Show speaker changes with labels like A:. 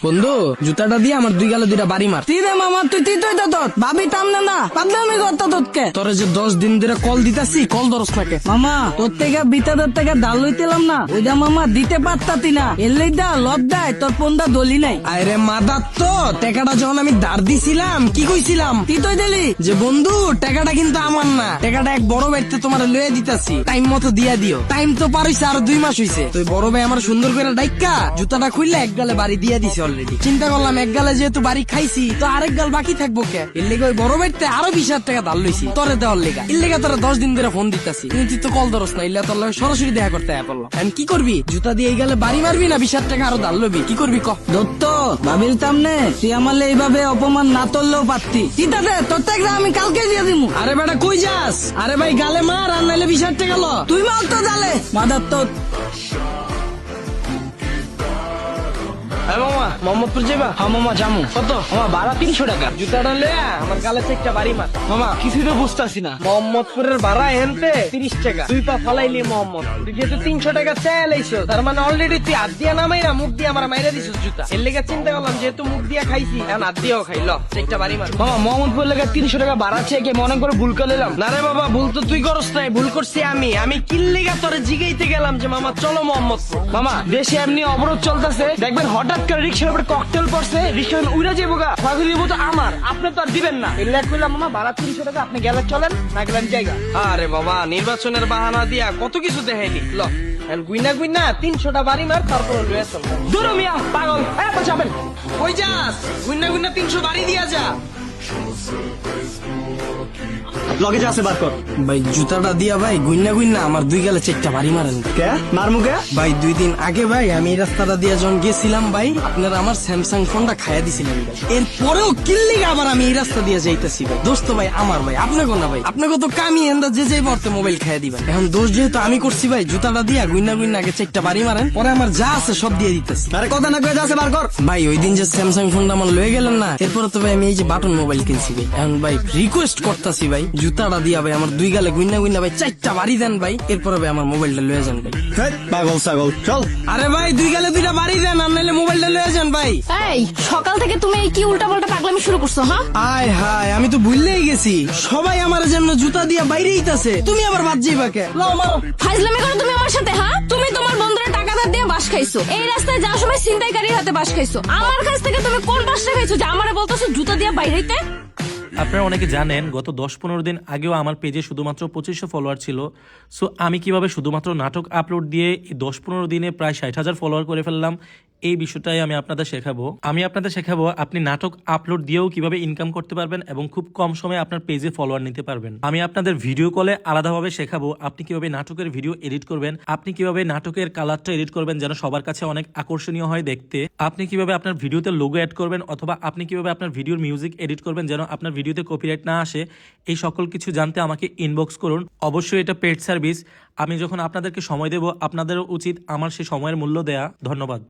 A: বন্ধু জুতাটা দিয়ে আমার দুই গালে দুইটা বাড়ি মার।
B: তুই রে মামা তুই তোর ভাবি টামনে না পাবলামি করতো তোকে।
A: তোরে যে 10 দিন ধরে কল দিতাছি কল ধরস নাকে।
B: মামা তোর থেকে বিতাদের থেকে ডাল লইতেলাম না ওইটা মামা দিতে পারতাতি না এলেই দা লব দেয় তোর পন্দা দলি নাই।
A: আরে মাদার তো টাকাটা যখন আমি ধার দিছিলাম কি কইছিলাম
B: তুই তো দিলি
A: যে বন্ধু টাকাটা কিন্তু আমার না, টাকাটা এক বড় ভাইতে তোমার লয়ে দিতাছি, টাইম মতো দিয়া দিও। টাইম তো পার হইছে আরো 2 মাস হইছে। তো বড় ভাই আমার সুন্দর করে ডাইক্কা জুতাটা খুললে এক গালে বাড়ি দিয়া দিছে অলরেডি। চিন্তা করলাম এক গালে যেহেতু বাড়ি খাইছি তো আরেক গাল বাকি থাকবো কে, এর লেগে ওই বড় ভাইতে আরো 20,000 টাকা ধার লইছি তোরে দেওয়ার লেগা। এর লেগে তোরা 10 দিন ধরে ফোন দিতাছি কিন্তু তুই তো কল ধরস না, ইল্লা তোর লগে সরাসরি দেখা করতে আয়া পড়লো। এখন কি করবি, জুতা দিয়ে এই গালে বাড়ি মারবি না 20,000 টাকা আরো ধার লবি, কি করবি ক?
B: দত্ত ভাবির তামনে তুই আমালে এইভাবে অপমান না করলেও পারতি। ঠিক আছে তোর টাকা আমি কালকে দিয়ে দিমু।
A: আরে বেটা কই যাস? আরে ভাই গালে মার আর নাইলে 20,000 টাকা ল।
B: তুই মার তো জালে মাদার তো।
A: মামা মোহাম্মদপুর যাবা? হ্যাঁ মামা জামু। কত? মামা ভাড়া 300 টাকা। জুতাটা লয়া আমার গালে একটা বাড়ি মার। মামা কিছুই তো বুঝতাছি না। মোহাম্মদপুরের ভাড়া এনতে 30 টাকা, 2 পা ফালাইলি মোহাম্মদ। তুই যেহেতু 300 টাকা চাইলাইছো তার মানে অলরেডি তুই হাত দিয়া নামাইরা মুখ দিয়ে আমার মাইরা দিছিস জুতা। এর লেগে চিন্তা করলাম যেহেতু মুখ দিয়া খাইছি এখন হাত দিয়েও খাইল একটা বাড়ি মার। মামা মোহাম্মদপুর লেগে 300 টাকা ভাড়া চেয়ে কি মনে করে ভুল করে নিলাম? না রে বাবা ভুল তো তুই করস নাই, ভুল করছি আমি কিল্লিগা তোরে জিগাইতে গেলাম যে মামা চলো মোহাম্মদপুর। মামা দেশে এমনি অবরোধ চলতেছে, দেখবেন হঠাৎ করে রিক্সার উপরে ককটেল পড়ছে, রিক্সা উড়া যাবো গা, ফাগুলি তো আমার, আপনি তো আর দিবেন না। এর লেগ কইলাম মামা ভাড়া 300 টাকা, আপনি গেলে চলেন না গেলেন জায়গা। আরে বাবা নির্বাচনের বাহানা দিয়া কত কিছু দেখাইলি, ল গুইনা 300টা বাড়ি মার তারপর লয়ে চল। দূর মিয়া পাগল, যাবেন কই যাস? গুইনা 300 বাড়ি দিয়া যা।
C: লগে যা আছে বার কর।
A: ভাই জুতাটা দিয়া ভাই গুইনা আমার 2 গালে 4টা বাড়ি মারেন।
C: কে মারমু কে?
A: ভাই 2 দিন আগে ভাই আমি এই রাস্তাটা দিয়ে যখন গেছিলাম ভাই আপনারা আমার স্যামসাং ফোনটা খাইয়া দিছিলেন ভাই, এরপরেও কিল্লি আবার আমি এই রাস্তা দিয়ে যাইতেছি ভাই। দোস্ত ভাই আমার ভাই আপনাকে না ভাই, আপনাকে তো কামি এন্দা যে পড়তে মোবাইল খাইয়া দিবেন। এখন দোষ যেহেতু আমি করছি ভাই জুতাটা দিয়া গুইনা আগে 4টা বাড়ি মারেন, পরে আমার যা আছে সব দিয়ে দিতেছি।
C: আরে কথা না কয়ে যা আছে বার কর।
A: ভাই ওই দিন যে স্যামসাং ফোনটা আমার লয়ে গেলেন না, এরপরে তো ভাই আমি এই যে বাটন মোবাইল কিনছি ভাই। এখন ভাই রিকোয়েস্ট করতেছি ভাই জুতাটা দিয়া ভাই আমার 2 গালে গুইনা ভাই 4টা বাড়ি দেন ভাই, এরপরে ভাই আমার মোবাইলটা লয়ে যান ভাই।
C: পাগল ছাগল চল।
A: আরে ভাই 2 গালে 2টা বাড়ি দেন আর নাইলে মোবাইলটা লয়ে যান ভাই।
D: এই সকাল থেকে তুমি এই কি উল্টাপাল্টা পাগলামি শুরু করছো? হ্যাঁ
A: আয় হায় আমি তো ভুললেই গেছি, সবাই আমার জন্য জুতা দিয়া বাইরে ইতাছে, তুমি আবার বাদ যাইবা কে? লাও মারো।
D: ফাইজলামি করো তুমি আমার সাথে। হ্যাঁ তুমি তোমার বন্ধুরা টাকা ধার দিয়ে বাস খাইছো, এই রাস্তায় যাওয়ার সময় ছিনতাইকারীর হাতে বাস খাইছো। আমার কাছ থেকে তুমি কোন বাসটা খাইছো যে আমারে বলতেছো জুতা দিয়া বাইরেইতে?
E: আপনারা অনেকে জানেন গত 10-15 দিন আগেও আমার পেজে শুধুমাত্র 2500 ফলোয়ার ছিল। সো আমি কিভাবে শুধুমাত্র নাটক আপলোড দিয়ে এই 10-15 দিনে প্রায় 60,000 ফলোয়ার করে ফেললাম, এই বিষয়টাই আমি আপনাদের শেখাবো। আপনি নাটক আপলোড দিয়েও কিভাবে ইনকাম করতে পারবেন এবং খুব কম সময়ে আপনার পেজে ফলোয়ার নিতে পারবেন। আমি আপনাদের ভিডিও কলে আলাদাভাবে শেখাবো আপনি কিভাবে নাটকের ভিডিও এডিট করবেন, আপনি কিভাবে নাটকের কালারটা এডিট করবেন যেন সবার কাছে অনেক আকর্ষণীয় হয় দেখতে, আপনি কিভাবে আপনার ভিডিওতে লোগো অ্যাড করবেন, অথবা আপনি কিভাবে আপনার ভিডিওর মিউজিক এডিট করবেন যেন আপনার ভিডিওতে কপিরাইট না আসে। এই সকল কিছু জানতে আমাকে ইনবক্স করুন। অবশ্যই এটা পেড সার্ভিস, আমি যখন আপনাদেরকে সময় দেব আপনাদেরও উচিত আমার সেই সময়ের মূল্য দেয়া। ধন্যবাদ।